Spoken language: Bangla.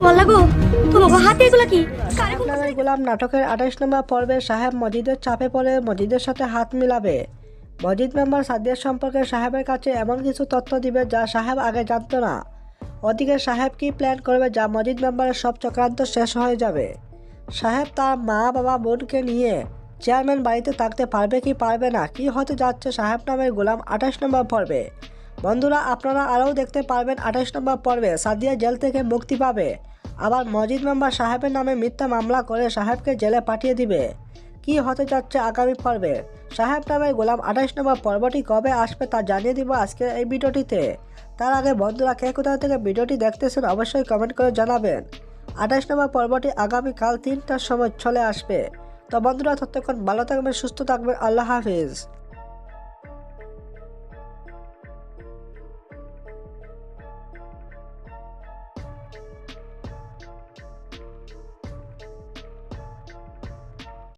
বললা গো তোমাকে হাতে এগুলো কি সাহেব নামের গোলাম নাটকের 28 নম্বর পর্বে সাহেব মজিদের চাপে পড়ে মজিদের সাথে হাত মিলাবে। মজিদ মেম্বার সাদিয়ার সম্পর্কে সাহেবের কাছে এমন কিছু তথ্য দিবে যা সাহেব আগে জানতো না। ওদিকে সাহেব কি প্ল্যান করবে যা মজিদ মেম্বারের সব চক্রান্ত শেষ হয়ে যাবে। সাহেব তার মা বাবা বোনকে নিয়ে চেয়ারম্যান বাড়িতে থাকতে পারবে কি পারবে না, কি হতে যাচ্ছে সাহেব নামের গোলাম 28 নম্বর পর্বে। বন্ধুরা, আপনারা আরও দেখতে পারবেন 28 নম্বর পর্বে সাদিয়া জেল থেকে মুক্তি পাবে, আবার মজিদ মেম্বার সাহেবের নামে মিথ্যা মামলা করে সাহেবকে জেলে পাঠিয়ে দিবে। কি হতে যাচ্ছে আগামী পর্বে, সাহেব নামের গোলাম 28 নম্বর পর্বটি কবে আসবে তা জানিয়ে দিব আজকের এই ভিডিওটিতে। তার আগে বন্ধুরা, কে কোথা থেকে ভিডিওটি দেখতেছেন অবশ্যই কমেন্ট করে জানাবেন। 28 নম্বর পর্বটি আগামীকাল 3টার সময় চলে আসবে। তো বন্ধুরা, ততক্ষণ ভালো থাকবেন, সুস্থ থাকবেন, আল্লাহ হাফিজ।